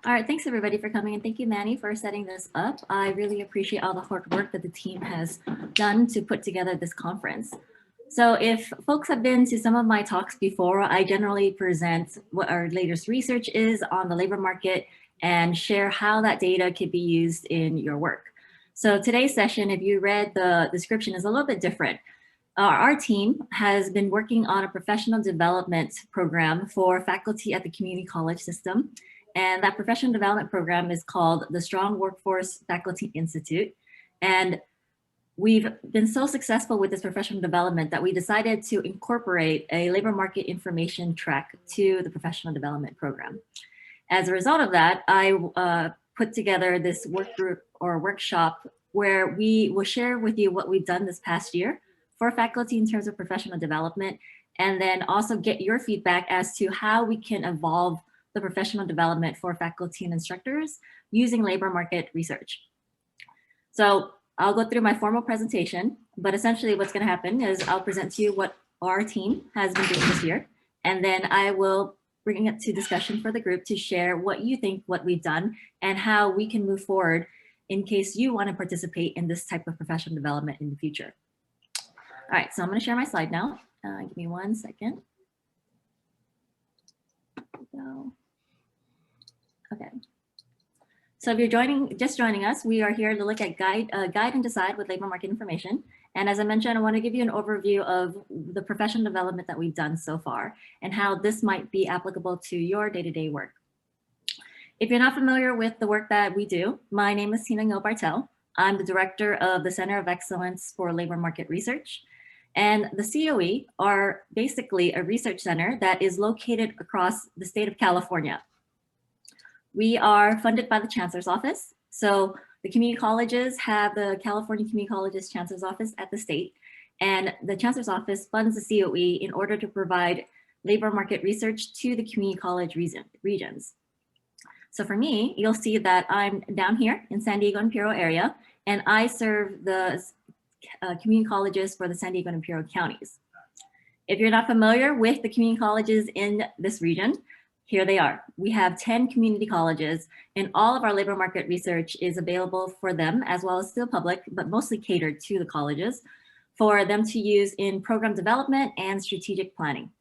All right, thanks everybody for coming, and thank you, Manny, for setting this up. I really appreciate all the hard work that the team has done to put together this conference. So if folks have been to some of my talks before, I generally present what our latest research is on the labor market and share how that data could be used in your work. So today's session, if you read the description, is a little bit different. Our team has been working on a professional development program for faculty at the community college system. And that professional development program is called the Strong Workforce Faculty Institute. And we've been so successful with this professional development that we decided to incorporate a labor market information track to the professional development program. As a result of that, I put together this work group or workshop where we will share with you what we've done this past year for faculty in terms of professional development, and then also get your feedback as to how we can evolve the professional development for faculty and instructors using labor market research. So I'll go through my formal presentation, but essentially what's going to happen is I'll present to you what our team has been doing this year, and then I will bring it to discussion for the group to share what you think, what we've done, and how we can move forward in case you want to participate in this type of professional development in the future. All right, so I'm going to share my slide now. Give me 1 second. Go. Okay. So if you're just joining us, we are here to look at guide and decide with labor market information. And as I mentioned, I want to give you an overview of the professional development that we've done so far and how this might be applicable to your day-to-day work. If you're not familiar with the work that we do, my name is Bartel. I'm the director of the Center of Excellence for Labor Market Research. And the COE are basically a research center that is located across the state of California. We are funded by the Chancellor's Office. So the community colleges have the California Community Colleges Chancellor's Office at the state, and the Chancellor's Office funds the COE in order to provide labor market research to the community college regions. So for me, you'll see that I'm down here in San Diego-Imperial area, and I serve the community colleges for the San Diego and Imperial counties. If you're not familiar with the community colleges in this region, here they are. We have 10 community colleges, and all of our labor market research is available for them, as well as to the public, but mostly catered to the colleges, for them to use in program development and strategic planning.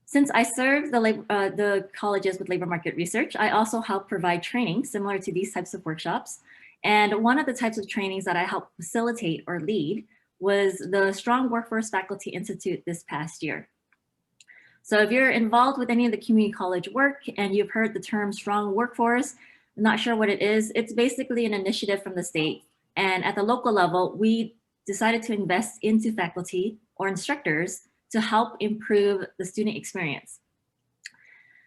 Since I serve the colleges with labor market research, I also help provide training similar to these types of workshops. And one of the types of trainings that I helped facilitate or lead was the Strong Workforce Faculty Institute this past year. So if you're involved with any of the community college work and you've heard the term strong workforce, I'm not sure what it is, it's basically an initiative from the state. And at the local level, we decided to invest into faculty or instructors to help improve the student experience.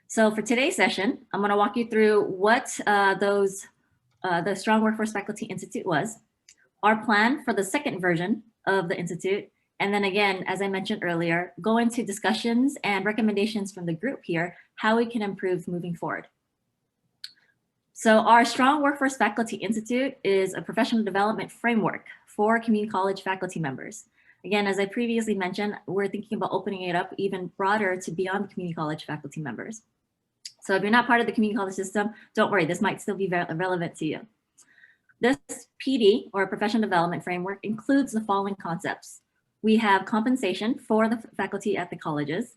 So for today's session, I'm going to walk you through what the Strong Workforce Faculty Institute was, our plan for the second version of the Institute, and then again, as I mentioned earlier, go into discussions and recommendations from the group here, how we can improve moving forward. So our Strong Workforce Faculty Institute is a professional development framework for community college faculty members. Again, as I previously mentioned, we're thinking about opening it up even broader to beyond community college faculty members. So if you're not part of the community college system, don't worry, this might still be relevant to you. This PD, or professional development framework, includes the following concepts. We have compensation for the faculty at the colleges,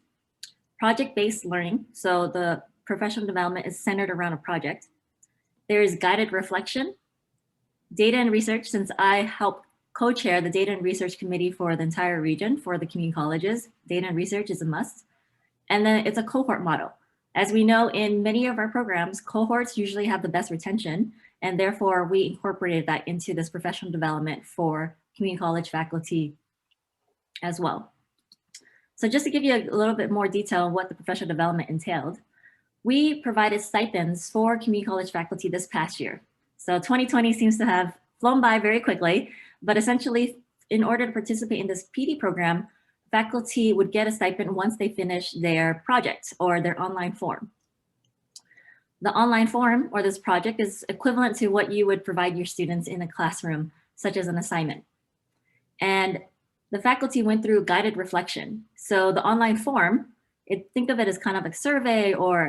project-based learning, so the professional development is centered around a project. There is guided reflection, data and research, since I help co-chair the data and research committee for the entire region for the community colleges. Data and research is a must. And then it's a cohort model. As we know, in many of our programs, cohorts usually have the best retention, and therefore we incorporated that into this professional development for community college faculty as well. So just to give you a little bit more detail on what the professional development entailed, we provided stipends for community college faculty this past year. So 2020 seems to have flown by very quickly, but essentially in order to participate in this PD program, faculty would get a stipend once they finish their project or their online form. The online form or this project is equivalent to what you would provide your students in a classroom, such as an assignment. And the faculty went through guided reflection. So the online form, think of it as kind of a survey or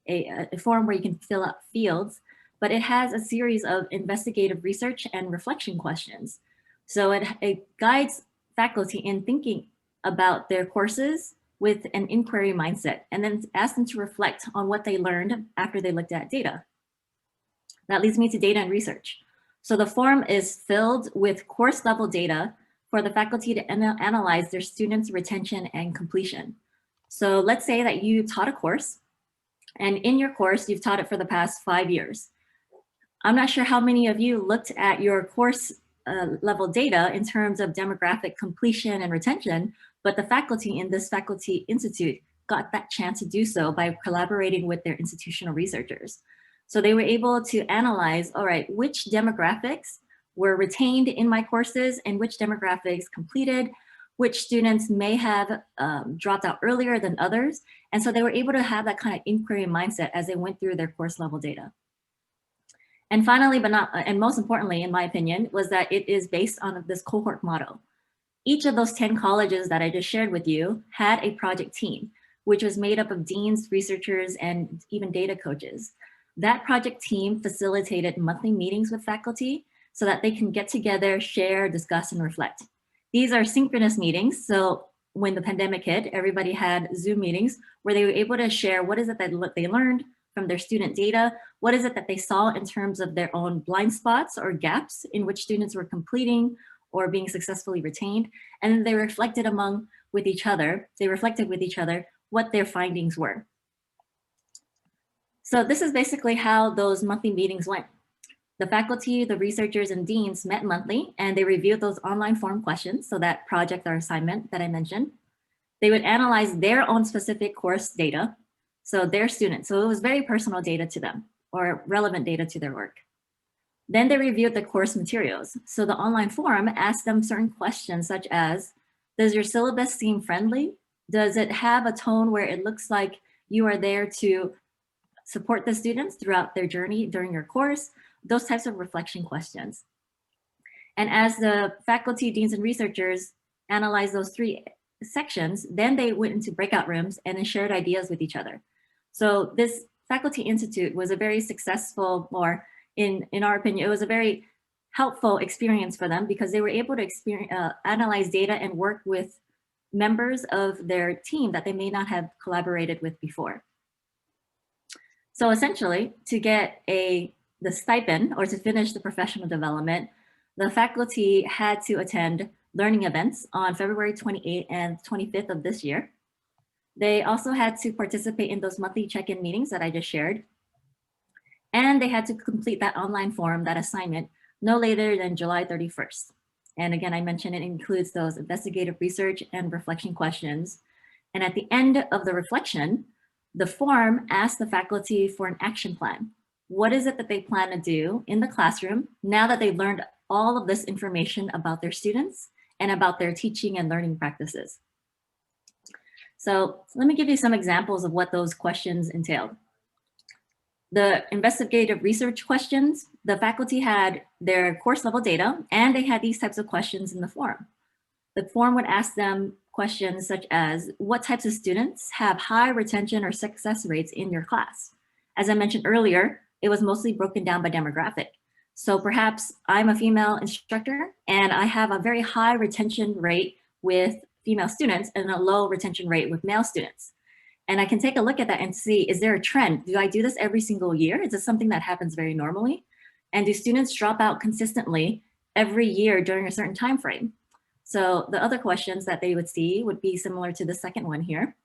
a form where you can fill out fields, but it has a series of investigative research and reflection questions. So it guides faculty in thinking about their courses with an inquiry mindset, and then asks them to reflect on what they learned after they looked at data. That leads me to data and research. So the form is filled with course level data for the faculty to analyze their students' retention and completion. So let's say that you taught a course, and in your course, you've taught it for the past 5 years. I'm not sure how many of you looked at your course level data in terms of demographic completion and retention, but the faculty in this Faculty Institute got that chance to do so by collaborating with their institutional researchers. So they were able to analyze, all right, which demographics were retained in my courses and which demographics completed, which students may have dropped out earlier than others. And so they were able to have that kind of inquiry mindset as they went through their course level data. And finally, but not, and most importantly, in my opinion, was that it is based on this cohort model. Each of those 10 colleges that I just shared with you had a project team, which was made up of deans, researchers, and even data coaches. That project team facilitated monthly meetings with faculty so that they can get together, share, discuss, and reflect. These are synchronous meetings. So when the pandemic hit, everybody had Zoom meetings where they were able to share what is it that they learned from their student data, what is it that they saw in terms of their own blind spots or gaps in which students were completing or being successfully retained. And then they reflected with each other what their findings were. So this is basically how those monthly meetings went. The faculty, the researchers, and deans met monthly, and they reviewed those online form questions, so that project or assignment that I mentioned. They would analyze their own specific course data, so their students. So it was very personal data to them, or relevant data to their work. Then they reviewed the course materials. So the online forum asked them certain questions such as, does your syllabus seem friendly? Does it have a tone where it looks like you are there to support the students throughout their journey during your course? Those types of reflection questions. And as the faculty, deans, and researchers analyzed those 3 sections, then they went into breakout rooms and then shared ideas with each other. So this Faculty Institute was a very successful, or in our opinion, it was a very helpful experience for them because they were able to analyze data and work with members of their team that they may not have collaborated with before. So essentially, to get the stipend or to finish the professional development, the faculty had to attend learning events on February 28th and 25th of this year. They also had to participate in those monthly check-in meetings that I just shared. And they had to complete that online form, that assignment, no later than July 31st. And again, I mentioned it includes those investigative research and reflection questions. And at the end of the reflection, the form asked the faculty for an action plan. What is it that they plan to do in the classroom now that they've learned all of this information about their students and about their teaching and learning practices? So let me give you some examples of what those questions entailed. The investigative research questions, the faculty had their course level data, and they had these types of questions in the form. The form would ask them questions such as, what types of students have high retention or success rates in your class? As I mentioned earlier, it was mostly broken down by demographic. So perhaps I'm a female instructor and I have a very high retention rate with female students and a low retention rate with male students. And I can take a look at that and see, is there a trend? Do I do this every single year? Is this something that happens very normally? And do students drop out consistently every year during a certain time frame? So the other questions that they would see would be similar to the second one here.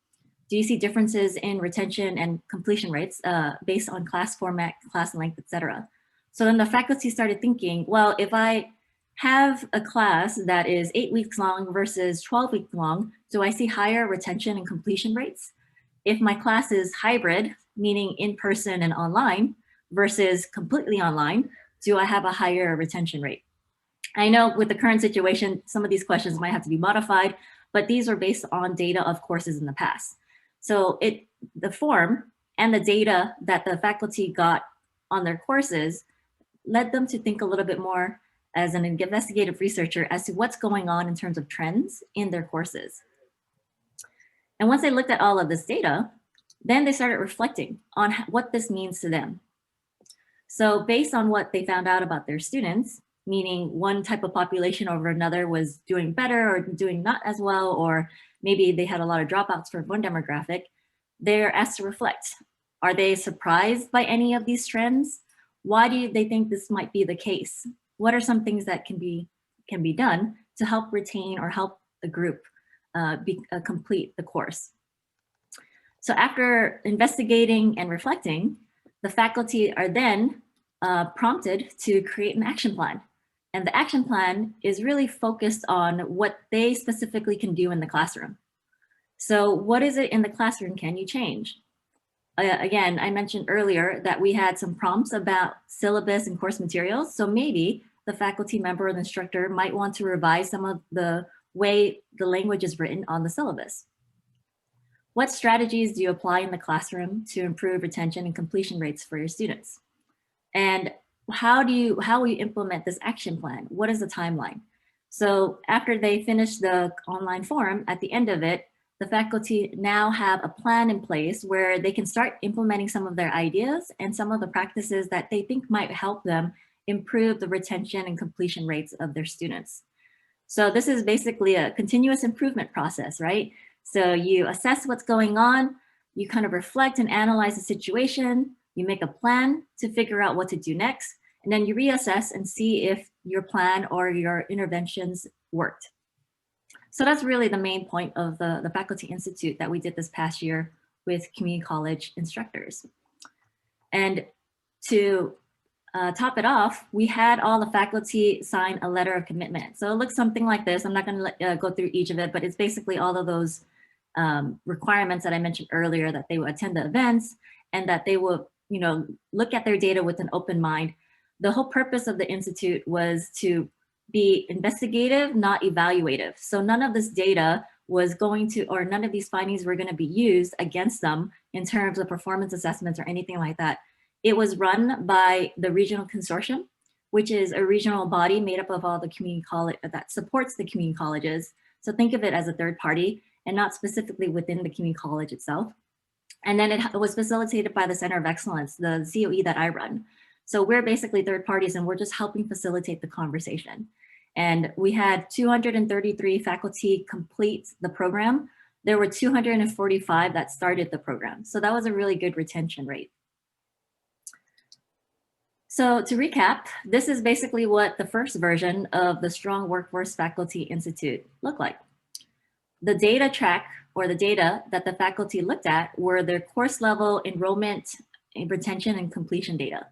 Do you see differences in retention and completion rates based on class format, class length, etc.? So then the faculty started thinking, well, if I have a class that is 8 weeks long versus 12 weeks long, do I see higher retention and completion rates? If my class is hybrid, meaning in person and online versus completely online, do I have a higher retention rate? I know with the current situation, some of these questions might have to be modified, but these are based on data of courses in the past. So the form and the data that the faculty got on their courses led them to think a little bit more as an investigative researcher as to what's going on in terms of trends in their courses. And once they looked at all of this data, Then they started reflecting on what this means to them. So based on what they found out about their students, meaning one type of population over another was doing better or doing not as well, or maybe they had a lot of dropouts for one demographic, they're asked to reflect. Are they surprised by any of these trends? Why do they think this might be the case? What are some things that can be done to help retain or help the group complete the course? So after investigating and reflecting, the faculty are then prompted to create an action plan. And the action plan is really focused on what they specifically can do in the classroom. So what is it in the classroom can you change? Again, I mentioned earlier that we had some prompts about syllabus and course materials. So maybe the faculty member or the instructor might want to revise some of the way the language is written on the syllabus. What strategies do you apply in the classroom to improve retention and completion rates for your students? And how will you implement this action plan? What is the timeline? So after they finish the online forum, at the end of it, the faculty now have a plan in place where they can start implementing some of their ideas and some of the practices that they think might help them improve the retention and completion rates of their students. So this is basically a continuous improvement process, right? So you assess what's going on, you kind of reflect and analyze the situation, you make a plan to figure out what to do next, and then you reassess and see if your plan or your interventions worked. So that's really the main point of the Faculty Institute that we did this past year with community college instructors. And to top it off, we had all the faculty sign a letter of commitment. So it looks something like this. I'm not going to go through each of it, but it's basically all of those requirements that I mentioned earlier, that they will attend the events and that they will, look at their data with an open mind. The whole purpose of the Institute was to be investigative, not evaluative. So none of this data was going to, or none of these findings were going to be used against them in terms of performance assessments or anything like that. It was run by the Regional Consortium, which is a regional body made up of all the community college that supports the community colleges. So think of it as a third party and not specifically within the community college itself. And then it was facilitated by the Center of Excellence, the COE that I run. So we're basically third parties and we're just helping facilitate the conversation. And we had 233 faculty complete the program. There were 245 that started the program. So that was a really good retention rate. So to recap, this is basically what the first version of the Strong Workforce Faculty Institute looked like. The data track, or the data that the faculty looked at, were their course level enrollment, retention, and completion data.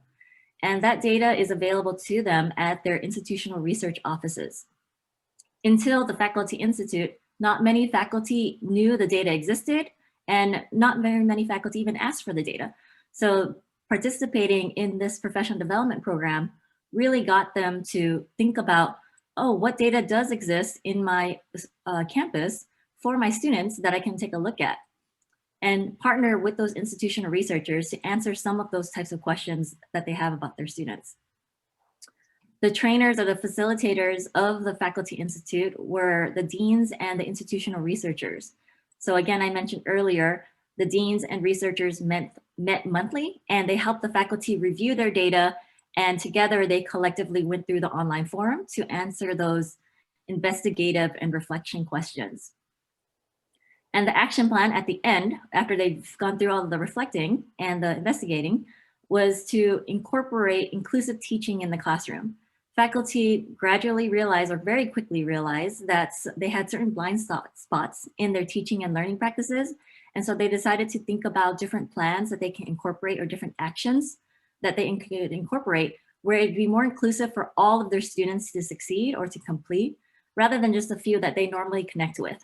And that data is available to them at their institutional research offices. Until the Faculty Institute, not many faculty knew the data existed, and not very many faculty even asked for the data. So participating in this professional development program really got them to think about, oh, what data does exist in my campus for my students that I can take a look at, and partner with those institutional researchers to answer some of those types of questions that they have about their students. The trainers or the facilitators of the Faculty Institute were the deans and the institutional researchers. So again, I mentioned earlier, the deans and researchers met monthly, and they helped the faculty review their data, and together they collectively went through the online forum to answer those investigative and reflection questions. And the action plan at the end, after they've gone through all of the reflecting and the investigating, was to incorporate inclusive teaching in the classroom. Faculty gradually realized, or very quickly realized, that they had certain blind spots in their teaching and learning practices. And so they decided to think about different plans that they can incorporate, or different actions that they could incorporate, where it'd be more inclusive for all of their students to succeed or to complete, rather than just a few that they normally connect with.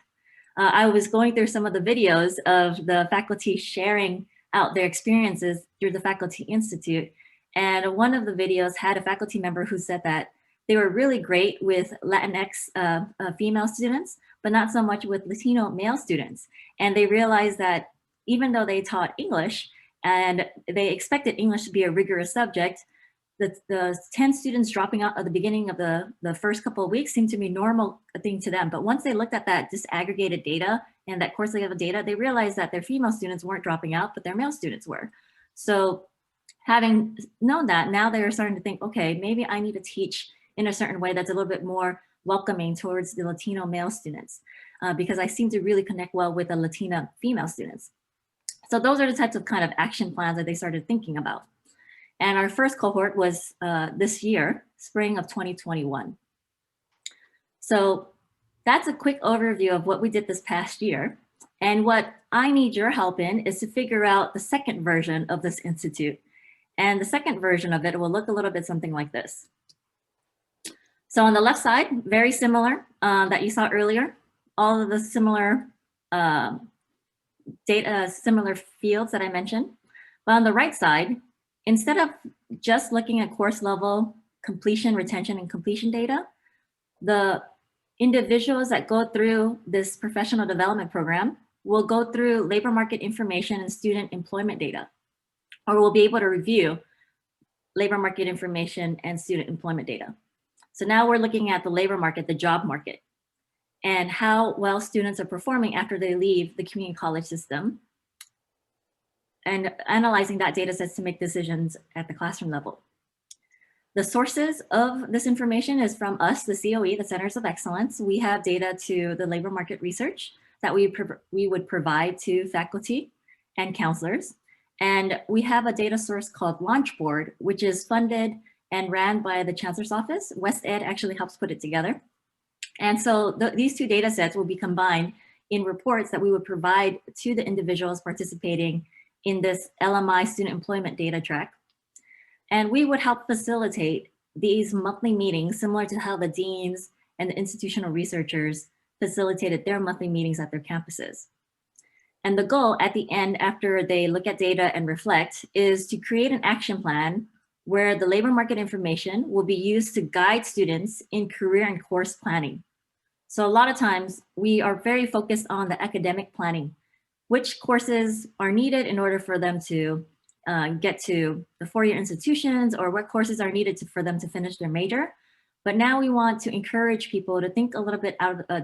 I was going through some of the videos of the faculty sharing out their experiences through the Faculty Institute. And one of the videos had a faculty member who said that they were really great with Latinx female students, but not so much with Latino male students. And they realized that even though they taught English and they expected English to be a rigorous subject, the 10 students dropping out at the beginning of the first couple of weeks seemed to be a normal thing to them. But once they looked at that disaggregated data and that course level data, they realized that their female students weren't dropping out, but their male students were. So having known that, now they're starting to think, okay, maybe I need to teach in a certain way that's a little bit more welcoming towards the Latino male students, because I seem to really connect well with the Latina female students. So those are the types of kind of action plans that they started thinking about. And our first cohort was this year, spring of 2021. So that's a quick overview of what we did this past year. And what I need your help in is to figure out the second version of this institute. And the second version of it will look a little bit something like this. So on the left side, very similar that you saw earlier, all of the similar similar fields that I mentioned. But on the right side, instead of just looking at course level completion, retention, and completion data, the individuals that go through this professional development program will go through labor market information and student employment data, or will be able to review labor market information and student employment data. So now we're looking at the labor market, the job market, and how well students are performing after they leave the community college system, and analyzing that data sets to make decisions at the classroom level. The sources of this information is from us, the COE, the Centers of Excellence. We have data to the labor market research that we would provide to faculty and counselors. And we have a data source called Launchboard, which is funded and ran by the Chancellor's Office. West Ed actually helps put it together. And so these two data sets will be combined in reports that we would provide to the individuals participating in this LMI student employment data track. And we would help facilitate these monthly meetings, similar to how the deans and the institutional researchers facilitated their monthly meetings at their campuses. And the goal at the end, after they look at data and reflect, is to create an action plan where the labor market information will be used to guide students in career and course planning. So a lot of times we are very focused on the academic planning, which courses are needed in order for them to get to the four-year institutions, or what courses are needed for them to finish their major. But now we want to encourage people to think a little bit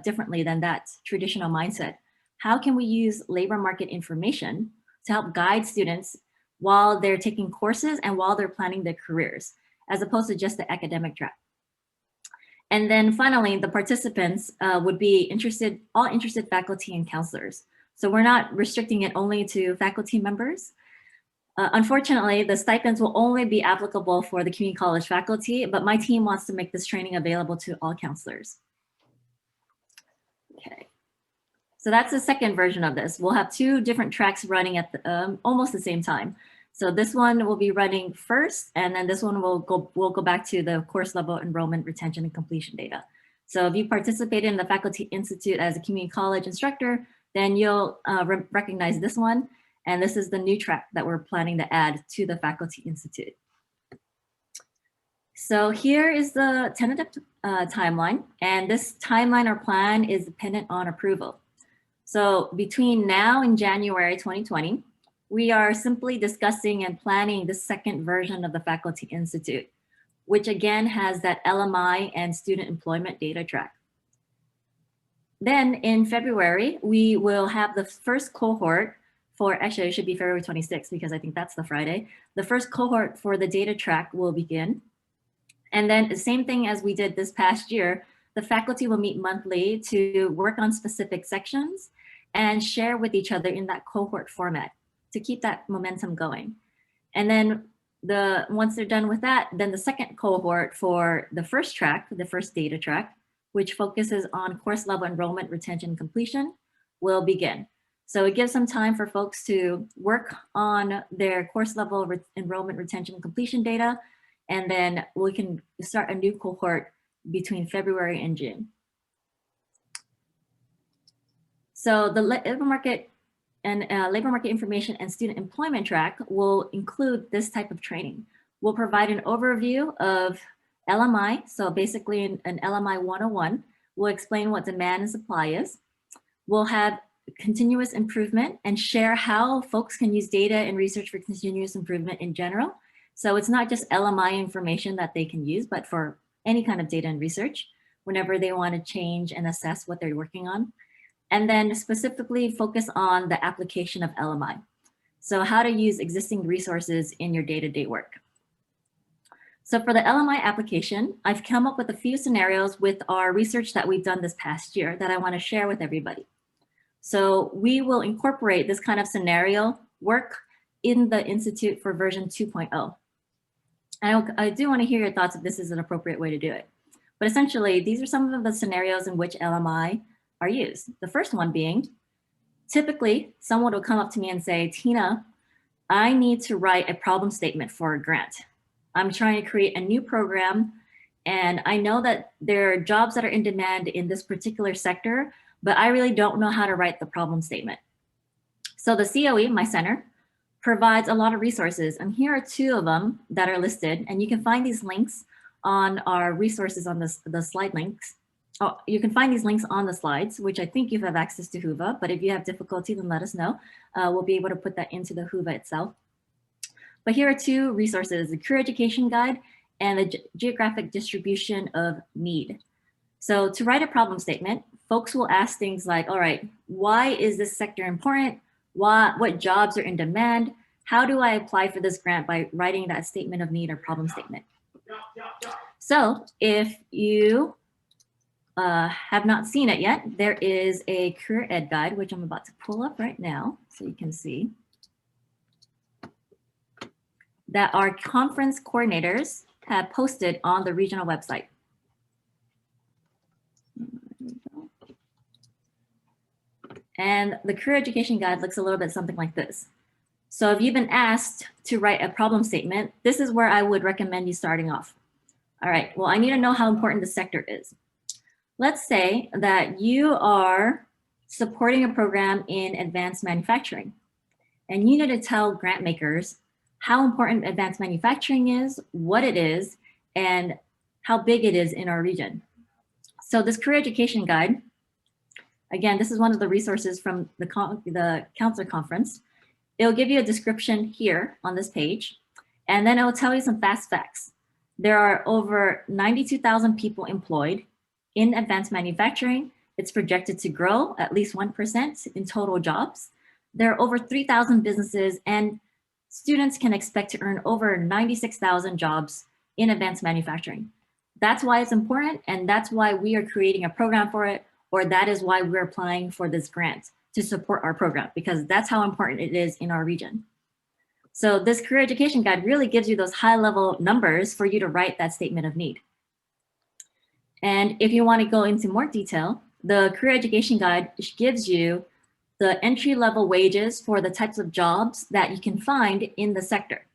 differently than that traditional mindset. How can we use labor market information to help guide students while they're taking courses and while they're planning their careers, as opposed to just the academic track? And then finally, the participants would be all interested faculty and counselors. So we're not restricting it only to faculty members. Unfortunately, the stipends will only be applicable for the community college faculty, but my team wants to make this training available to all counselors. Okay, so that's the second version of this. We'll have two different tracks running at almost the same time. So this one will be running first, and then this one will go back to the course level enrollment, retention, and completion data. So if you participated in the Faculty Institute as a community college instructor, then you'll recognize this one. And this is the new track that we're planning to add to the Faculty Institute. So here is the tentative timeline. And this timeline or plan is dependent on approval. So between now and January 2020, we are simply discussing and planning the second version of the Faculty Institute, which again has that LMI and student employment data track. Then in February, we will have the first cohort actually it should be February 26th, because I think that's the Friday. The first cohort for the data track will begin. And then the same thing as we did this past year, the faculty will meet monthly to work on specific sections and share with each other in that cohort format to keep that momentum going. And then once they're done with that, then the second cohort for the first track, the first data track, which focuses on course level enrollment, retention, completion, will begin. So it gives some time for folks to work on their course level enrollment, retention, and completion data, and then we can start a new cohort between February and June. So the labor market and labor market information and student employment track will include this type of training. We'll provide an overview of LMI, so basically an LMI 101. We'll explain what demand and supply is. We'll have continuous improvement and share how folks can use data and research for continuous improvement in general, So it's not just LMI information that they can use, but for any kind of data and research, whenever they want to change and assess what they're working on. And then specifically focus on the application of LMI. So how to use existing resources in your day-to-day work. So for the LMI application, I've come up with a few scenarios with our research that we've done this past year that I want to share with everybody. So we will incorporate this kind of scenario work in the Institute for version 2.0. I do want to hear your thoughts if this is an appropriate way to do it. But essentially, these are some of the scenarios in which LMI are used. The first one being, typically, someone will come up to me and say, Tina, I need to write a problem statement for a grant. I'm trying to create a new program, and I know that there are jobs that are in demand in this particular sector, but I really don't know how to write the problem statement. So the COE, my center, provides a lot of resources, and here are two of them that are listed, and you can find these links on our resources on the slide links. Oh, you can find these links on the slides, which I think you have access to Whova, but if you have difficulty, then let us know. We'll be able to put that into the Whova itself. But here are two resources, the Career Education Guide and the Geographic Distribution of Need. So to write a problem statement, folks will ask things like, all right, why is this sector important? What jobs are in demand? How do I apply for this grant by writing that statement of need or problem statement? So if you have not seen it yet, there is a career ed guide, which I'm about to pull up right now so you can see, that our conference coordinators have posted on the regional website. And the career education guide looks a little bit something like this. So if you've been asked to write a problem statement, this is where I would recommend you starting off. All right, well, I need to know how important the sector is. Let's say that you are supporting a program in advanced manufacturing, and you need to tell grant makers how important advanced manufacturing is, what it is, and how big it is in our region. So this career education guide, again, this is one of the resources from the counselor conference. It'll give you a description here on this page, and then it will tell you some fast facts. There are over 92,000 people employed in advanced manufacturing. It's projected to grow at least 1% in total jobs. There are over 3,000 businesses, and students can expect to earn over 96,000 jobs in advanced manufacturing. That's why it's important, and that's why we are creating a program for it, or that is why we're applying for this grant to support our program, because that's how important it is in our region. So this career education guide really gives you those high-level numbers for you to write that statement of need. And if you want to go into more detail, the career education guide gives you the entry-level wages for the types of jobs that you can find in the sector.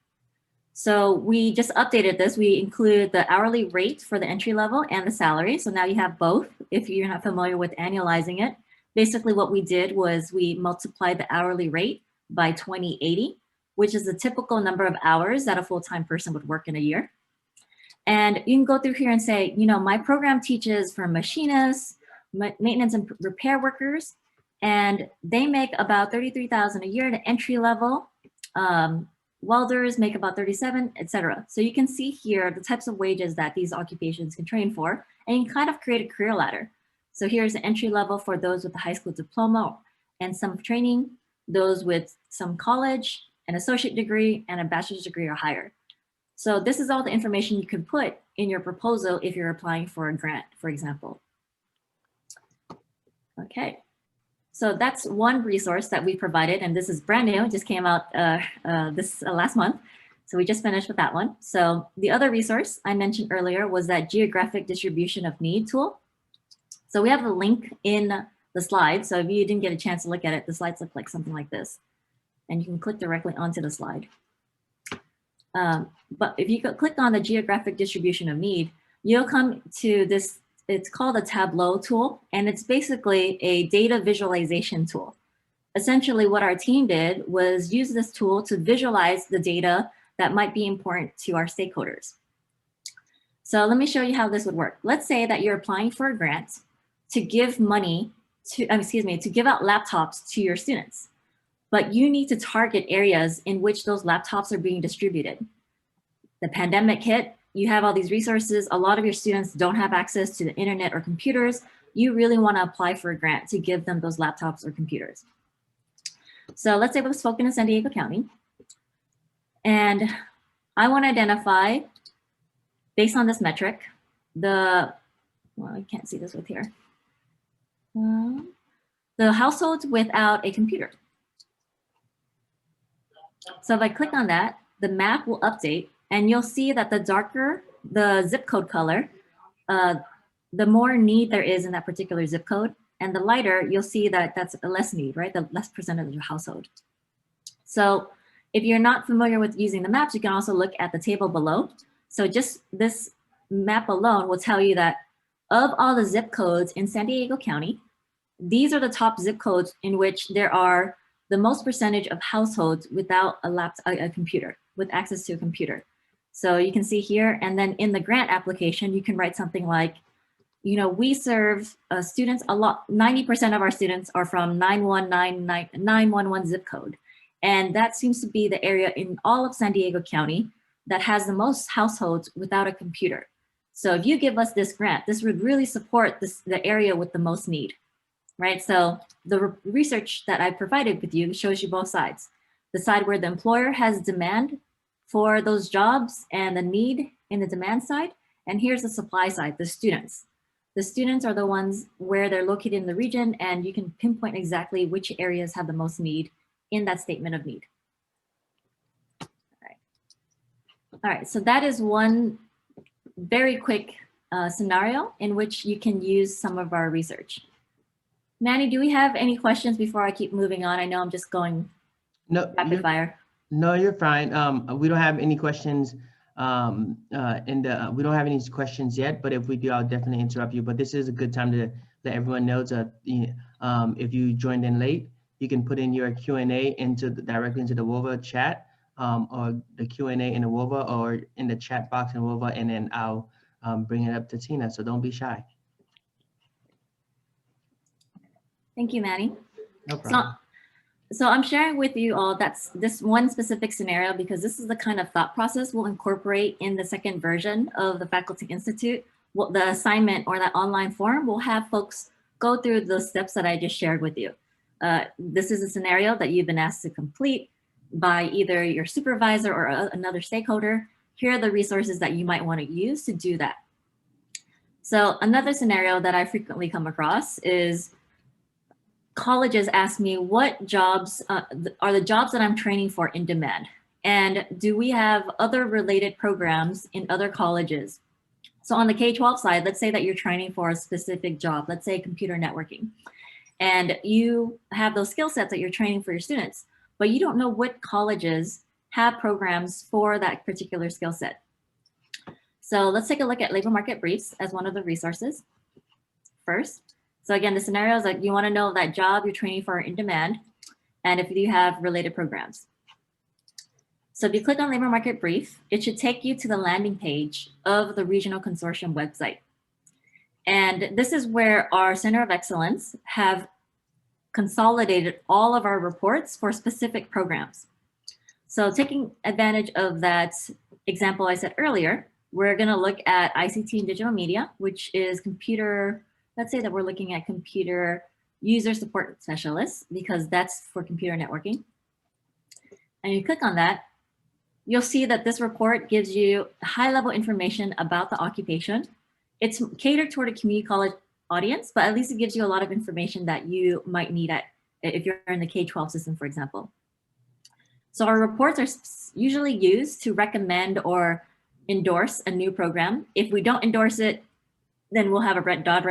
So we just updated this. We include the hourly rate for the entry level and the salary. So now you have both if you're not familiar with annualizing it. Basically what we did was we multiplied the hourly rate by 2080, which is the typical number of hours that a full-time person would work in a year. And you can go through here and say, you know, my program teaches for machinists, maintenance and repair workers, and they make about 33,000 a year to entry level. Welders make about 37, etc. So you can see here the types of wages that these occupations can train for, and you can kind of create a career ladder. So here's the entry level for those with a high school diploma and some training, those with some college, an associate degree, and a bachelor's degree or higher. So this is all the information you can put in your proposal if you're applying for a grant, for example. Okay, so that's one resource that we provided, and this is brand new. It just came out last month. So we just finished with that one. So the other resource I mentioned earlier was that Geographic Distribution of Need tool. So we have a link in the slide. So if you didn't get a chance to look at it, the slides look like something like this. And you can click directly onto the slide. But if you click on the Geographic Distribution of Need, you'll come to this, it's called a Tableau tool, and it's basically a data visualization tool. Essentially what our team did was use this tool to visualize the data that might be important to our stakeholders. So let me show you how this would work. Let's say that you're applying for a grant to give money to, to give out laptops to your students, but you need to target areas in which those laptops are being distributed. The pandemic hit, you have all these resources. A lot of your students don't have access to the internet or computers. You really want to apply for a grant to give them those laptops or computers. So let's say we've spoken to San Diego County, and I want to identify, based on this metric, well, I can't see this with here, the households without a computer. So if I click on that, the map will update, and you'll see that the darker the zip code color, the more need there is in that particular zip code. And the lighter, you'll see that that's a less need, right? The less percentage of your household. So if you're not familiar with using the maps, you can also look at the table below. So just this map alone will tell you that of all the zip codes in San Diego County, these are the top zip codes in which there are the most percentage of households without a computer, with access to a computer. So you can see here, and then in the grant application, you can write something like, we serve students a lot, 90% of our students are from 911 zip code. And that seems to be the area in all of San Diego County that has the most households without a computer. So if you give us this grant, this would really support the area with the most need, right? So the research that I provided with you shows you both sides. The side where the employer has demand for those jobs and the need in the demand side. And here's the supply side, the students. The students are the ones where they're located in the region, and you can pinpoint exactly which areas have the most need in that statement of need. All right, so that is one very quick scenario in which you can use some of our research. Manny, do we have any questions before I keep moving on? I know I'm just going rapid fire. No, you're fine. We don't have any questions. We don't have any questions yet, but if we do, I'll definitely interrupt you. But this is a good time to let everyone know that if you joined in late, you can put in your Q&A directly into the WOVA chat, or the Q&A in the WOVA or in the chat box in WOVA, and then I'll bring it up to Tina. So don't be shy. Thank you, Manny. No problem. So I'm sharing with you all that's this one specific scenario because this is the kind of thought process we'll incorporate in the second version of the Faculty Institute. The assignment or that online form will have folks go through the steps that I just shared with you. This is a scenario that you've been asked to complete by either your supervisor or another stakeholder. Here are the resources that you might want to use to do that. So another scenario that I frequently come across is colleges ask me what jobs are the jobs that I'm training for in demand, and do we have other related programs in other colleges? So on the K-12 side, let's say that you're training for a specific job, let's say computer networking, and you have those skill sets that you're training for your students, but you don't know what colleges have programs for that particular skill set. So let's take a look at labor market briefs as one of the resources first. So again, the scenario is like you want to know that job you're training for in demand and if you have related programs. So if you click on labor market brief, it should take you to the landing page of the regional consortium website. And this is where our Center of Excellence have consolidated all of our reports for specific programs. So taking advantage of that example I said earlier, we're going to look at ICT and digital media, which is computer. Let's say that we're looking at computer user support specialists because that's for computer networking. And you click on that, you'll see that this report gives you high-level information about the occupation. It's catered toward a community college audience, but at least it gives you a lot of information that you might need if you're in the K-12 system, for example. So our reports are usually used to recommend or endorse a new program. If we don't endorse it, then we'll have a red dot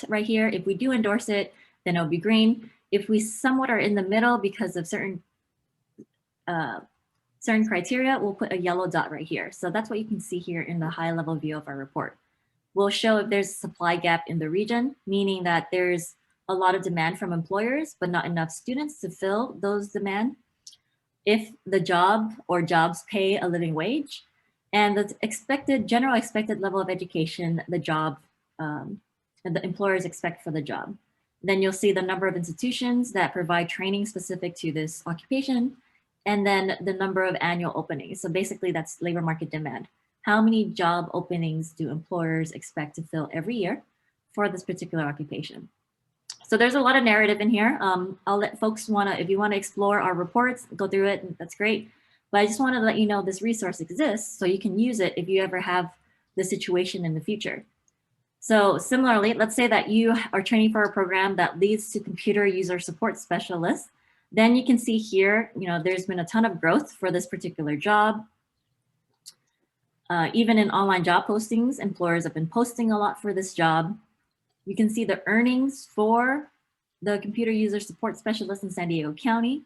right here. If we do endorse it, then it'll be green. If we somewhat are in the middle because of certain criteria, we'll put a yellow dot right here. So that's what you can see here in the high level view of our report. We'll show if there's a supply gap in the region, meaning that there's a lot of demand from employers, but not enough students to fill those demand. If the job or jobs pay a living wage, and the general expected level of education the job and the employers expect for the job. Then you'll see the number of institutions that provide training specific to this occupation and then the number of annual openings. So basically that's labor market demand. How many job openings do employers expect to fill every year for this particular occupation? So there's a lot of narrative in here. I'll let folks if you want to explore our reports, go through it, that's great. But I just want to let you know this resource exists so you can use it if you ever have the situation in the future. So similarly, let's say that you are training for a program that leads to computer user support specialists. Then you can see here, there's been a ton of growth for this particular job. Even in online job postings, employers have been posting a lot for this job. You can see the earnings for the computer user support specialist in San Diego County.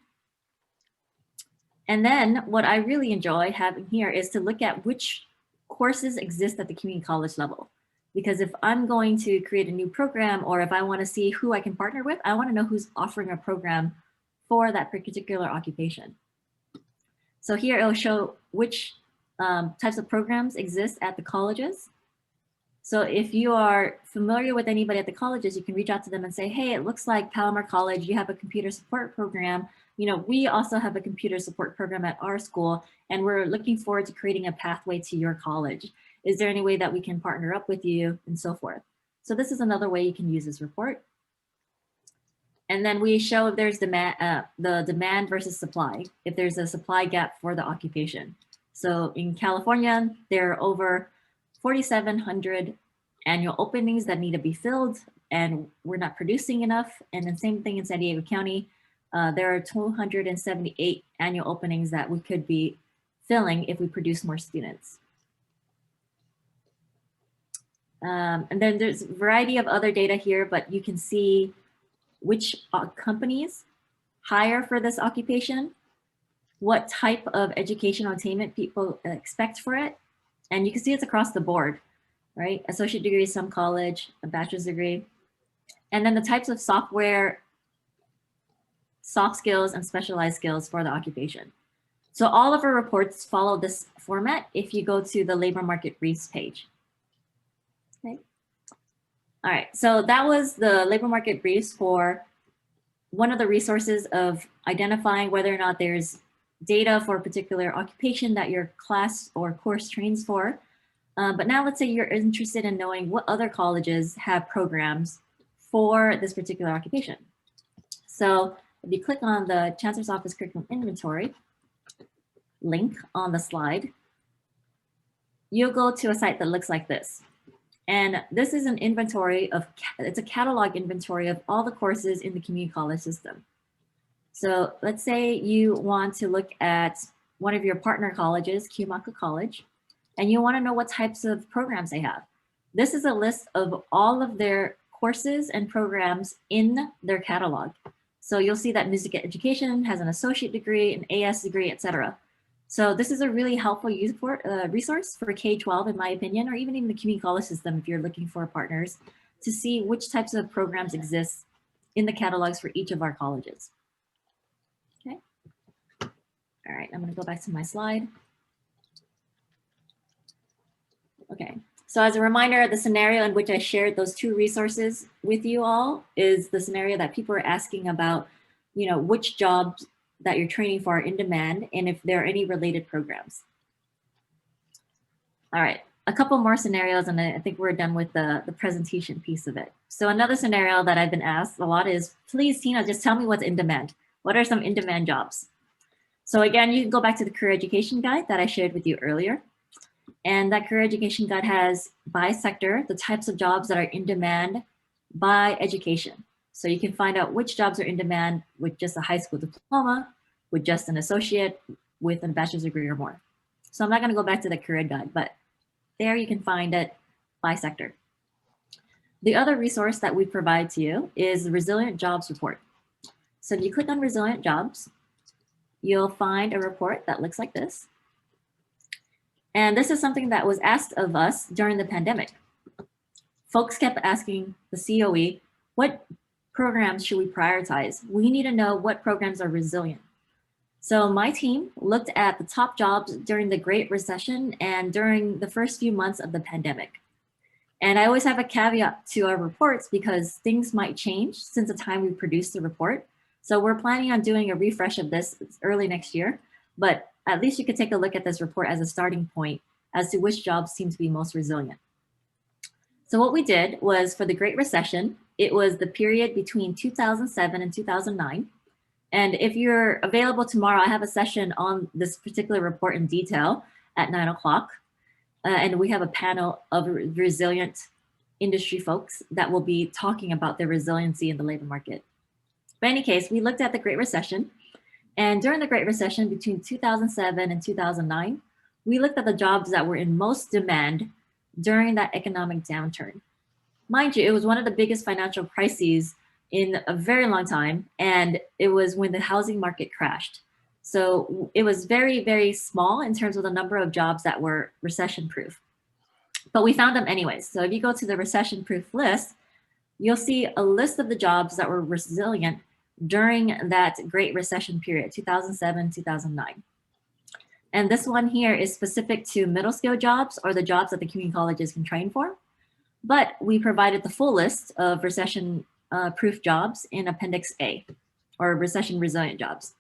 And then what I really enjoy having here is to look at which courses exist at the community college level. Because if I'm going to create a new program, or if I want to see who I can partner with, I want to know who's offering a program for that particular occupation. So here it'll show which types of programs exist at the colleges. So if you are familiar with anybody at the colleges, you can reach out to them and say, hey, it looks like Palomar College, you have a computer support program. We also have a computer support program at our school, and we're looking forward to creating a pathway to your college. Is there any way that we can partner up with you, and so forth? So this is another way you can use this report. And then we show if there's the demand versus supply, if there's a supply gap for the occupation. So in California, there are over 4,700 annual openings that need to be filled, and we're not producing enough. And the same thing in San Diego County, there are 278 annual openings that we could be filling if we produce more students. And then there's a variety of other data here, but you can see which companies hire for this occupation, what type of educational attainment people expect for it. And you can see it's across the board, right? Associate degree, some college, a bachelor's degree. And then the types of software, soft skills, and specialized skills for the occupation. So all of our reports follow this format if you go to the labor market briefs page. Okay. All right, so that was the labor market briefs for one of the resources of identifying whether or not there's data for a particular occupation that your class or course trains for. But now let's say you're interested in knowing what other colleges have programs for this particular occupation. So if you click on the Chancellor's Office Curriculum Inventory link on the slide, you'll go to a site that looks like this. And this is an inventory of, it's a catalog inventory of all the courses in the community college system. So let's say you want to look at one of your partner colleges, Cumaka College, and you want to know what types of programs they have. This is a list of all of their courses and programs in their catalog. So you'll see that music education has an associate degree, an AS degree, etc. So this is a really helpful resource for K-12, in my opinion, or even in the community college system if you're looking for partners to see which types of programs exist in the catalogs for each of our colleges. Okay. All right, I'm going to go back to my slide. Okay, so as a reminder, the scenario in which I shared those two resources with you all is the scenario that people are asking about, which jobs that you're training for are in demand and if there are any related programs. All right, a couple more scenarios and I think we're done with the presentation piece of it. So another scenario that I've been asked a lot is, please, Tina, just tell me what's in demand. What are some in-demand jobs? So again, you can go back to the career education guide that I shared with you earlier. And that career education guide has by sector, the types of jobs that are in demand by education. So you can find out which jobs are in demand with just a high school diploma, with just an associate, with a bachelor's degree or more. So I'm not going to go back to the career guide, but there you can find it by sector. The other resource that we provide to you is the Resilient Jobs Report. So if you click on Resilient Jobs, you'll find a report that looks like this. And this is something that was asked of us during the pandemic. Folks kept asking the COE, what programs should we prioritize? We need to know what programs are resilient. So my team looked at the top jobs during the Great Recession and during the first few months of the pandemic. And I always have a caveat to our reports because things might change since the time we produced the report. So we're planning on doing a refresh of this early next year. but at least you could take a look at this report as a starting point as to which jobs seem to be most resilient. So what we did was, for the Great Recession, it was the period between 2007 and 2009. And if you're available tomorrow, I have a session on this particular report in detail at 9 o'clock. And we have a panel of resilient industry folks that will be talking about their resiliency in the labor market. But in any case, we looked at the Great Recession. And during the Great Recession, between 2007 and 2009, we looked at the jobs that were in most demand during that economic downturn. Mind you, it was one of the biggest financial crises in a very long time, and it was when the housing market crashed. So it was very, very small in terms of the number of jobs that were recession-proof. But we found them anyways. So if you go to the recession-proof list, you'll see a list of the jobs that were resilient during that Great Recession period, 2007, 2009. And this one here is specific to middle skill jobs, or the jobs that the community colleges can train for. But we provided the full list of recession-proof jobs in Appendix A, or recession resilient jobs.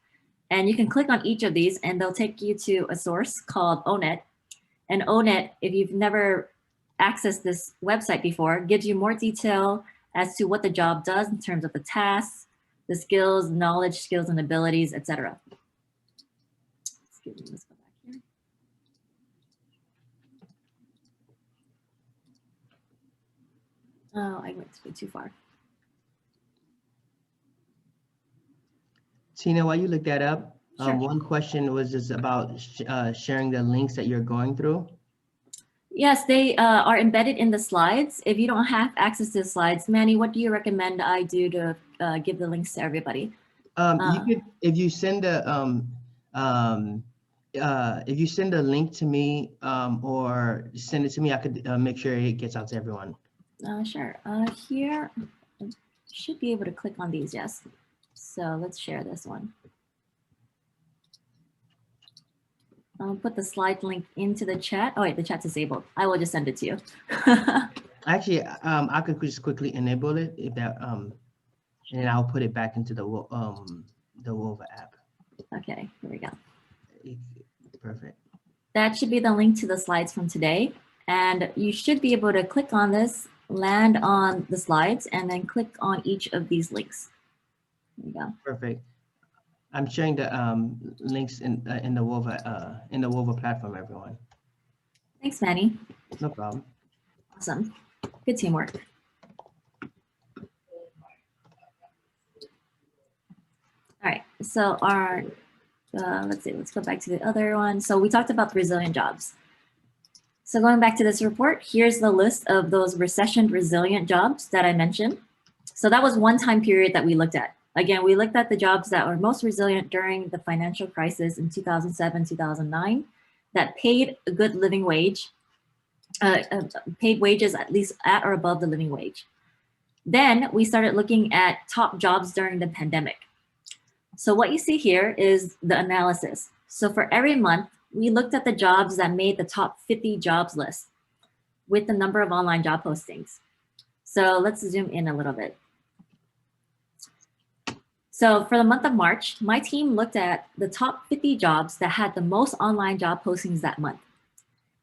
And you can click on each of these and they'll take you to a source called ONET. And ONET, if you've never accessed this website before, gives you more detail as to what the job does in terms of the tasks, the skills, knowledge, skills, and abilities, etc. Excuse me, let's go back here. Oh, I went too far. Tina, while you look that up, Sure. One question was just about sharing the links that you're going through. Yes, they are embedded in the slides. If you don't have access to the slides, Manny, what do you recommend I do to give the links to everybody? You could, if you send a link to me or send it to me, I could make sure it gets out to everyone. Sure. Here, I should be able to click on these, yes. So let's share this one. I'll put the slide link into the chat. Oh wait, the chat's disabled. I will just send it to you. Actually, I could just quickly enable it if that, and then I'll put it back into the Wova app. Okay, here we go. Perfect. That should be the link to the slides from today. And you should be able to click on this, land on the slides, and then click on each of these links. There you go. Perfect. I'm sharing the links in the Wova platform, everyone. Thanks, Manny. No problem. Awesome. Good teamwork. All right, so our, let's see, let's go back to the other one. So we talked about the resilient jobs. So going back to this report, here's the list of those recession resilient jobs that I mentioned. So that was one time period that we looked at. Again, we looked at the jobs that were most resilient during the financial crisis in 2007, 2009, that paid a good living wage, paid wages at least at or above the living wage. Then we started looking at top jobs during the pandemic. So what you see here is the analysis. So for every month, we looked at the jobs that made the top 50 jobs list with the number of online job postings. So let's zoom in a little bit. So for the month of March, my team looked at the top 50 jobs that had the most online job postings that month.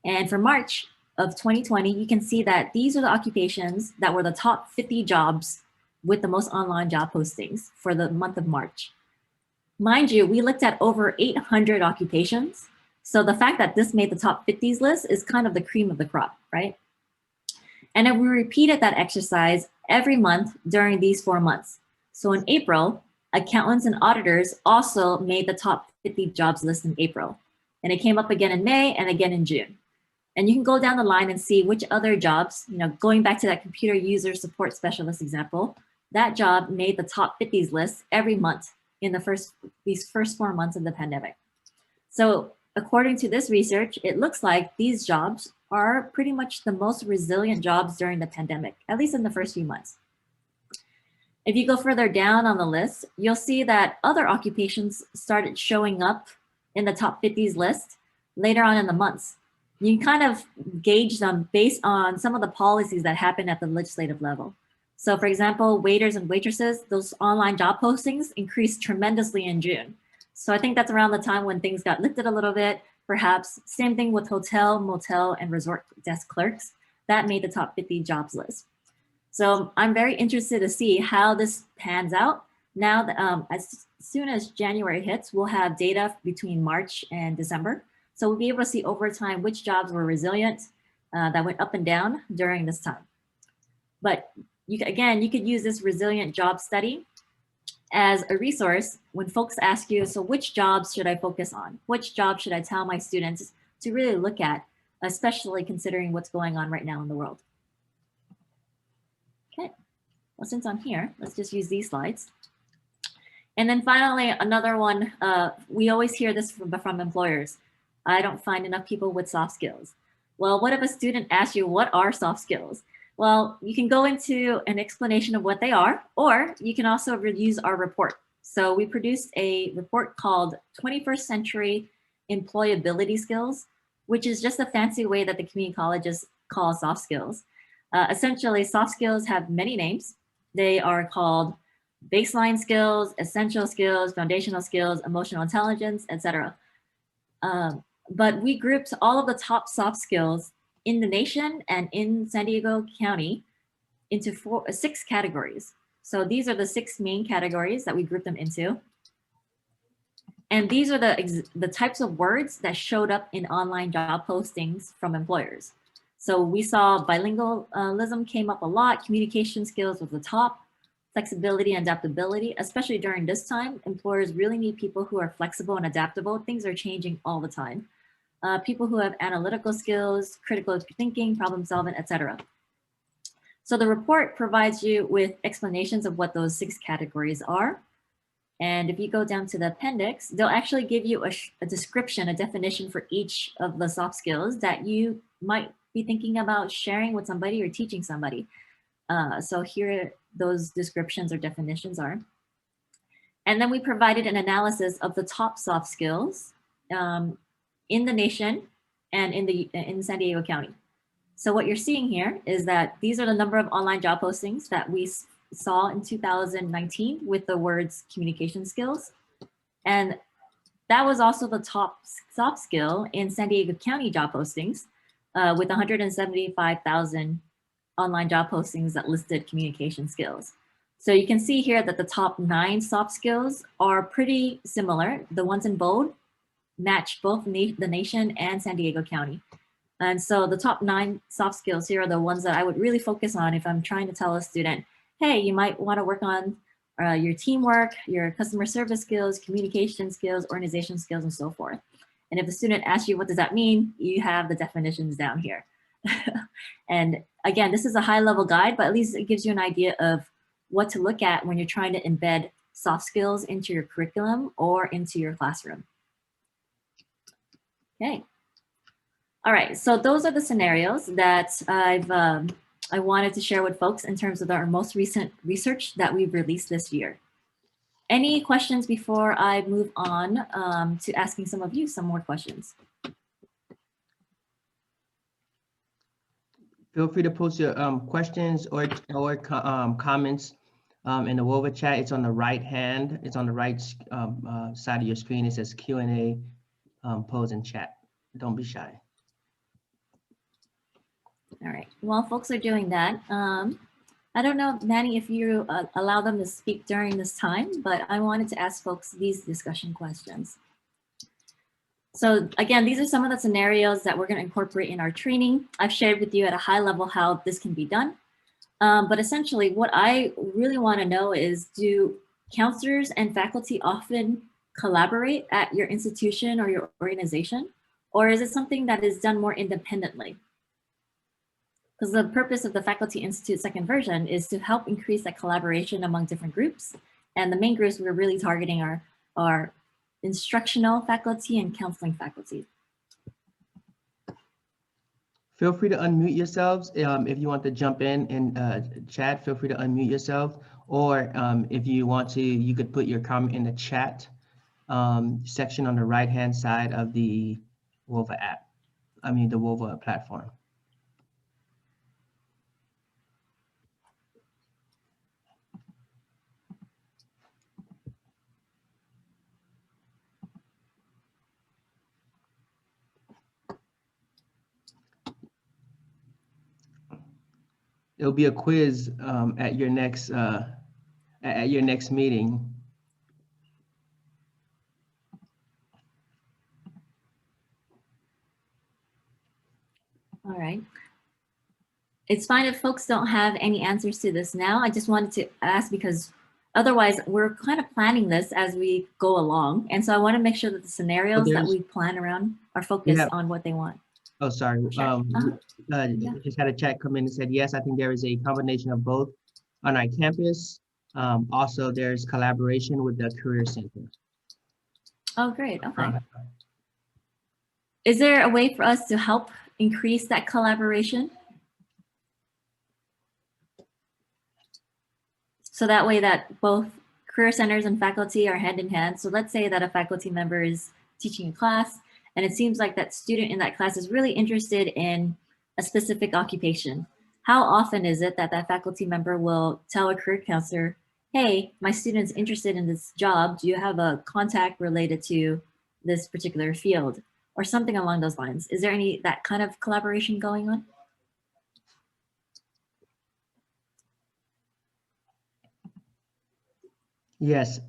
And for March of 2020, you can see that these are the occupations that were the top 50 jobs with the most online job postings for the month of March. Mind you, we looked at over 800 occupations. So the fact that this made the top 50s list is kind of the cream of the crop, right? And then we repeated that exercise every month during these 4 months. So in April, accountants and auditors also made the top 50 jobs list in April. And it came up again in May and again in June. And you can go down the line and see which other jobs, going back to that computer user support specialist example, that job made the top 50s list every month in these first 4 months of the pandemic. So according to this research, it looks like these jobs are pretty much the most resilient jobs during the pandemic, at least in the first few months. If you go further down on the list, you'll see that other occupations started showing up in the top 50s list later on in the months. You can kind of gauge them based on some of the policies that happen at the legislative level. So for example, waiters and waitresses, those online job postings increased tremendously in June. So I think that's around the time when things got lifted a little bit, perhaps. Same thing with hotel, motel, and resort desk clerks. That made the top 50 jobs list. So I'm very interested to see how this pans out. Now, that, as soon as January hits, we'll have data between March and December. So we'll be able to see over time which jobs were resilient, that went up and down during this time. But again, you could use this resilient job study as a resource when folks ask you, so which jobs should I focus on? Which job should I tell my students to really look at, especially considering what's going on right now in the world? Okay, well, since I'm here, let's just use these slides. And then finally, another one, we always hear this from employers. I don't find enough people with soft skills. Well, what if a student asks you, what are soft skills? Well, you can go into an explanation of what they are, or you can also use our report. So we produced a report called 21st Century Employability Skills, which is just a fancy way that the community colleges call soft skills. Essentially, soft skills have many names. They are called baseline skills, essential skills, foundational skills, emotional intelligence, etc. But we grouped all of the top soft skills in the nation and in San Diego County into 6 categories. So these are the 6 main categories that we group them into. And these are the types of words that showed up in online job postings from employers. So we saw bilingualism came up a lot, communication skills was the top, flexibility and adaptability, especially during this time. Employers really need people who are flexible and adaptable. Things are changing all the time. People who have analytical skills, critical thinking, problem solving, etc. So the report provides you with explanations of what those 6 categories are. And if you go down to the appendix, they'll actually give you a description, a definition for each of the soft skills that you might be thinking about sharing with somebody or teaching somebody. So here those descriptions or definitions are. And then we provided an analysis of the top soft skills in the nation and in San Diego County. So what you're seeing here is that these are the number of online job postings that we saw in 2019 with the words communication skills. And that was also the top soft skill in San Diego County job postings with 175,000 online job postings that listed communication skills. So you can see here that the top 9 soft skills are pretty similar. The ones in bold match both the nation and San Diego County. And so the top 9 soft skills here are the ones that I would really focus on if I'm trying to tell a student, hey, you might want to work on your teamwork, your customer service skills, communication skills, organization skills, and so forth. And if the student asks you, what does that mean? You have the definitions down here. And again, this is a high-level guide, but at least it gives you an idea of what to look at when you're trying to embed soft skills into your curriculum or into your classroom. Okay. All right, so those are the scenarios that I wanted to share with folks in terms of our most recent research that we've released this year. Any questions before I move on to asking some of you some more questions? Feel free to post your questions or comments in the WOVA chat. It's on the right hand. It's on the right side of your screen. It says Q&A, pose and chat. Don't be shy. All right, while folks are doing that, I don't know, Manny, if you allow them to speak during this time, but I wanted to ask folks these discussion questions. So again, these are some of the scenarios that we're going to incorporate in our training. I've shared with you at a high level how this can be done. But essentially, what I really want to know is, do counselors and faculty often collaborate at your institution or your organization? Or is it something that is done more independently? Because the purpose of the Faculty Institute second version is to help increase that collaboration among different groups. And the main groups we're really targeting are instructional faculty and counseling faculty. Feel free to unmute yourselves. If you want to jump in and chat, feel free to unmute yourself. Or if you want to, you could put your comment in the chat section on the right-hand side of the WOVA app. I mean, the WOVA platform. It'll be a quiz at your next meeting. All right. It's fine if folks don't have any answers to this now. I just wanted to ask because otherwise we're kind of planning this as we go along. And so I want to make sure that the scenarios that we plan around are focused on what they want. Oh, sorry. Sure. Just had a chat come in and said, yes, I think there is a combination of both on our campus. Also, there's collaboration with the Career Center. Oh, great. Okay. Is there a way for us to help increase that collaboration? So that way that both career centers and faculty are hand in hand. So let's say that a faculty member is teaching a class and it seems like that student in that class is really interested in a specific occupation. How often is it that that faculty member will tell a career counselor, hey, my student's interested in this job. Do you have a contact related to this particular field or something along those lines? Is there any that kind of collaboration going on? Yes,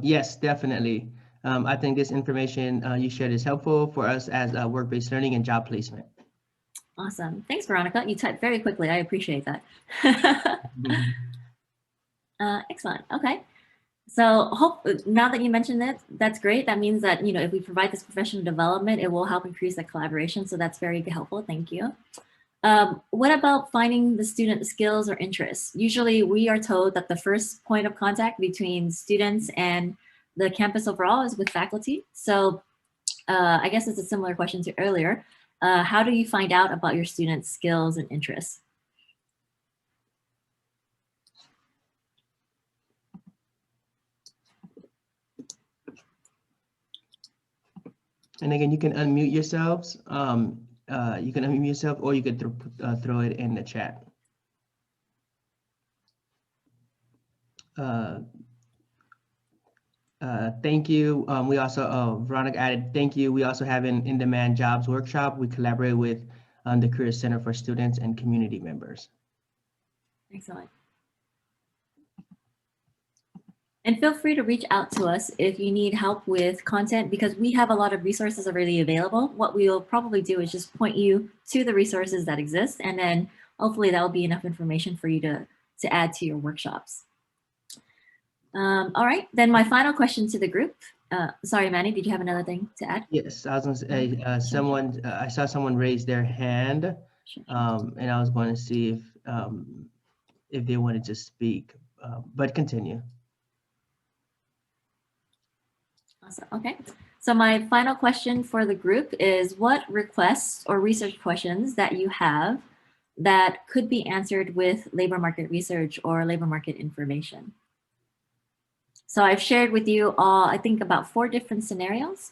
yes, definitely. I think this information you shared is helpful for us as work-based learning and job placement. Awesome. Thanks, Veronica. You typed very quickly. I appreciate that. Excellent. Okay. So now that you mentioned it, that's great. That means that, you know, if we provide this professional development, it will help increase that collaboration. So that's very helpful. Thank you. What about finding the student skills or interests? Usually we are told that the first point of contact between students and the campus overall is with faculty. So I guess it's a similar question to earlier. How do you find out about your students' skills and interests? And again, you can unmute yourselves. You can unmute yourself, or you could throw it in the chat. Thank you. We also, Veronica added, thank you. We also have an in-demand jobs workshop. We collaborate with the Career Center for students and community members. Excellent. And feel free to reach out to us if you need help with content, because we have a lot of resources already available. What we will probably do is just point you to the resources that exist, and then hopefully that will be enough information for you to add to your workshops. All right, then my final question to the group. Sorry, Manny, did you have another thing to add? Yes, I was going to say, I saw someone raise their hand, and I was going to see if they wanted to speak, but continue. Awesome. Okay. So my final question for the group is, what requests or research questions that you have that could be answered with labor market research or labor market information? So I've shared with you all, I think, about 4 different scenarios.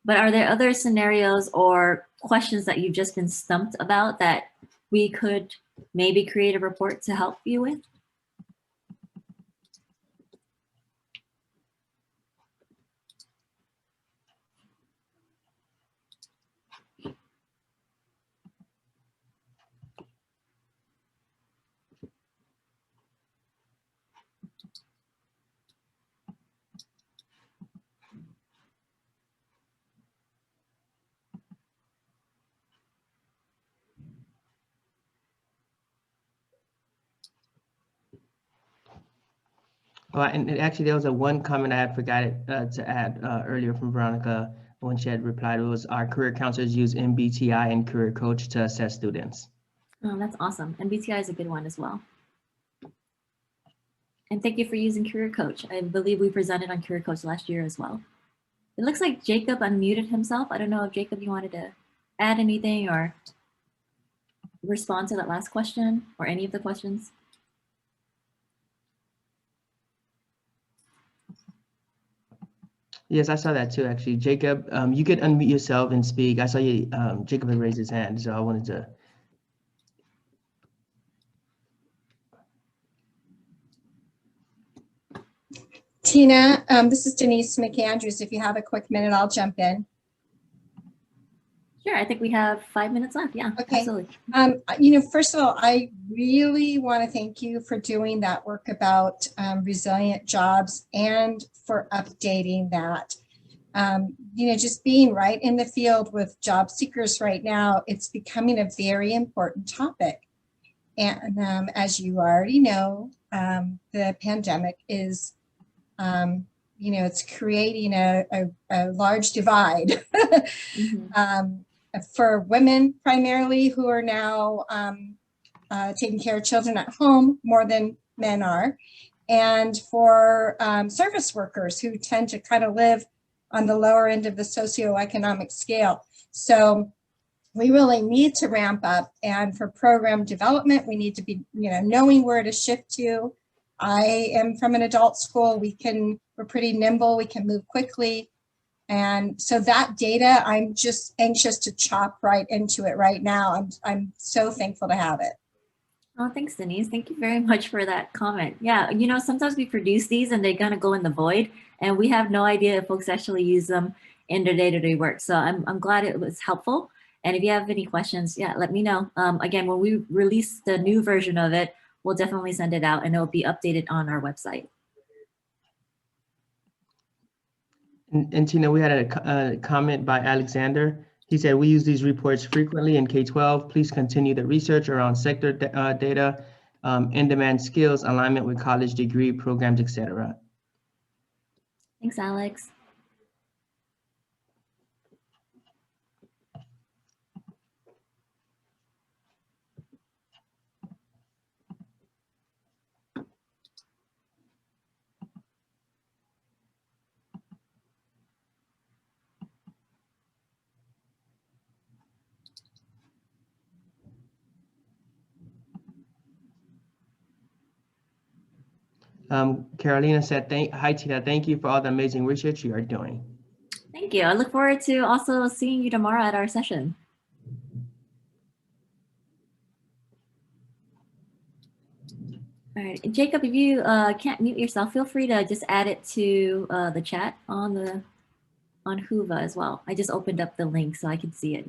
But are there other scenarios or questions that you've just been stumped about that we could maybe create a report to help you with? And actually, there was one comment I had forgot to add earlier from Veronica when she had replied. It was, our career counselors use MBTI and Career Coach to assess students. Oh, that's awesome. MBTI is a good one as well. And thank you for using Career Coach. I believe we presented on Career Coach last year as well. It looks like Jacob unmuted himself. I don't know if Jacob, you wanted to add anything or respond to that last question or any of the questions. Yes, I saw that too, actually. Jacob, you could unmute yourself and speak. I saw you, Jacob had raised his hand, so I wanted to. Tina, this is Denise McAndrews. If you have a quick minute, I'll jump in. Sure, I think we have 5 minutes left. Yeah, Okay. absolutely. First of all, I really want to thank you for doing that work about resilient jobs and for updating that. Just being right in the field with job seekers right now, it's becoming a very important topic. And as you already know, the pandemic is, it's creating a large divide. Mhm. For women primarily who are now taking care of children at home more than men are, and for service workers who tend to kind of live on the lower end of the socioeconomic scale. So we really need to ramp up, and for program development, we need to be, knowing where to shift to. I am from an adult school. We're pretty nimble. We can move quickly. And so that data, I'm just anxious to chop right into it right now. I'm so thankful to have it. Oh, thanks, Denise. Thank you very much for that comment. Yeah, sometimes we produce these and they're gonna go in the void, and we have no idea if folks actually use them in their day-to-day work. So I'm glad it was helpful. And if you have any questions, yeah, let me know. Again, when we release the new version of it, we'll definitely send it out and it'll be updated on our website. And Tina, we had a comment by Alexander. He said, we use these reports frequently in K-12. Please continue the research around sector data, in-demand skills, alignment with college degree programs, etc. Thanks, Alex. Carolina said, hi Tina, thank you for all the amazing research you are doing. Thank you. I look forward to also seeing you tomorrow at our session. All right, Jacob, if you can't mute yourself, feel free to just add it to the chat on Whova as well. I just opened up the link so I could see it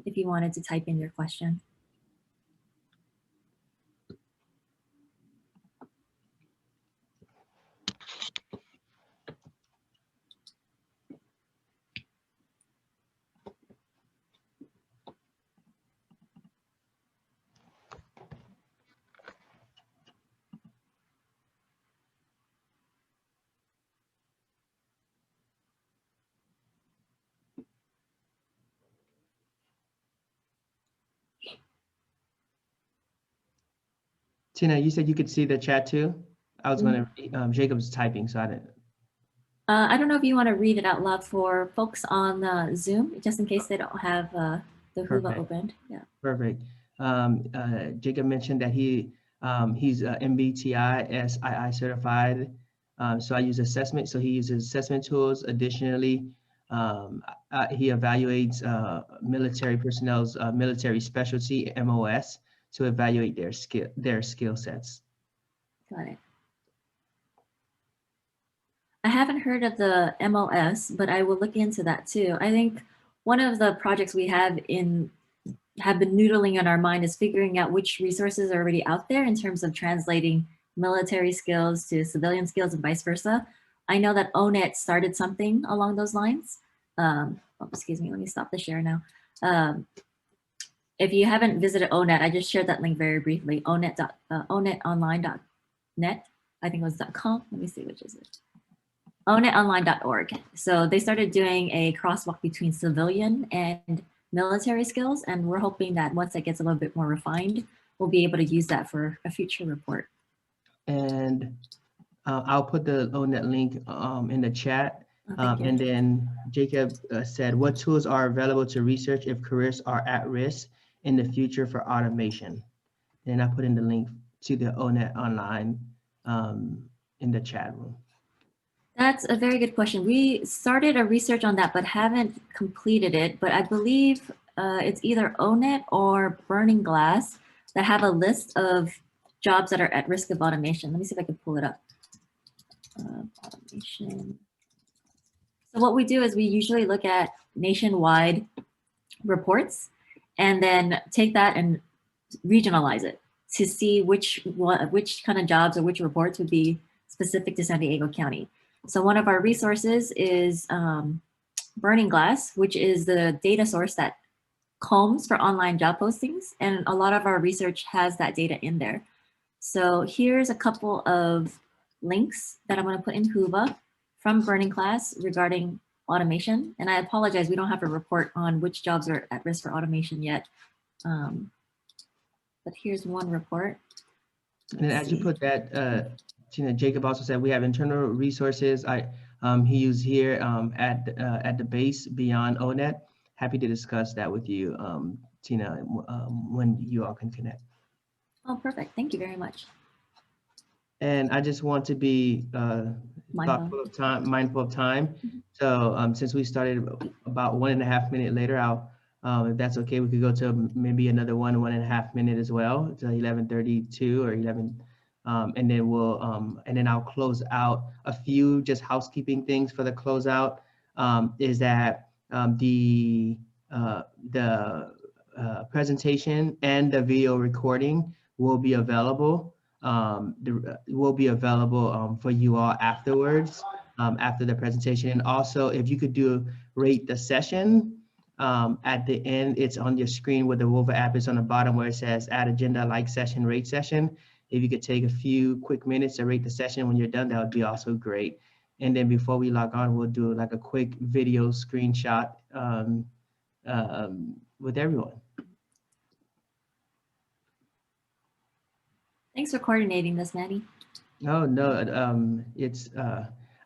if you wanted to type in your question. Tina, you said you could see the chat too? I was going to, Jacob's typing, so I didn't. I don't know if you want to read it out loud for folks on Zoom, just in case they don't have the Whova opened. Yeah. Perfect. Jacob mentioned that he's MBTI SII certified. So I use assessment. So he uses assessment tools. Additionally, he evaluates military personnel's military specialty, MOS, to evaluate their skill sets. Got it. I haven't heard of the MOS, but I will look into that too. I think one of the projects we have been noodling in our mind is figuring out which resources are already out there in terms of translating military skills to civilian skills and vice versa. I know that ONET started something along those lines. Excuse me, let me stop the share now. If you haven't visited ONET, I just shared that link very briefly, onetonline.net. I think it was .com. Let me see, which is it? onetonline.org. So they started doing a crosswalk between civilian and military skills, and we're hoping that once that gets a little bit more refined, we'll be able to use that for a future report. And I'll put the ONET link in the chat. And then Jacob said, what tools are available to research if careers are at risk in the future for automation? And I put in the link to the ONET online in the chat room. That's a very good question. We started a research on that, but haven't completed it. But I believe it's either ONET or Burning Glass that have a list of jobs that are at risk of automation. Let me see if I can pull it up. Automation. So what we do is we usually look at nationwide reports, and then take that and regionalize it to see which kind of jobs or which reports would be specific to San Diego County. So one of our resources is Burning Glass, which is the data source that combs for online job postings. And a lot of our research has that data in there. So here's a couple of links that I'm going to put in Whova from Burning Glass regarding automation. And I apologize, we don't have a report on which jobs are at risk for automation yet. But here's one report. And as you put that, Tina, Jacob also said we have internal resources. He used here at the base beyond ONET. Happy to discuss that with you, Tina, when you all can connect. Oh, perfect. Thank you very much. And I just want to be mindful of time. So since we started about 1.5 minutes later, if that's okay, we could go to maybe another 1.5 minutes as well, to 11:32 or 11. And then I'll close out. A few just housekeeping things for the closeout is that the presentation and the video recording will be available. Will be available for you all afterwards, after the presentation. And also, if you could rate the session at the end, it's on your screen where the Whova app is on the bottom where it says add agenda, like session, rate session. If you could take a few quick minutes to rate the session when you're done, that would be also great. And then before we log on, we'll do like a quick video screenshot with everyone. Thanks for coordinating this, Maddie. Oh, no, it's,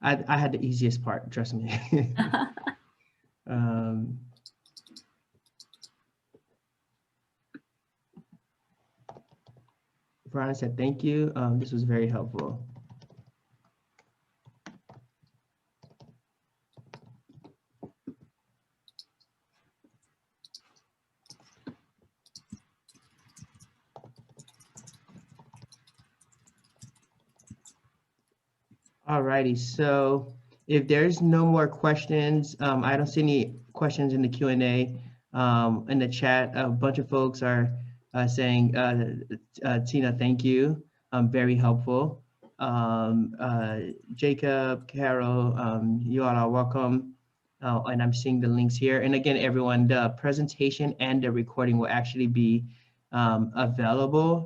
I had the easiest part, trust me. Veronica said, thank you. This was very helpful. All righty, so if there's no more questions, I don't see any questions in the Q&A. In the chat, a bunch of folks are saying, Tina, thank you, very helpful. Jacob, Carol, you all are welcome. And I'm seeing the links here. And again, everyone, the presentation and the recording will actually be available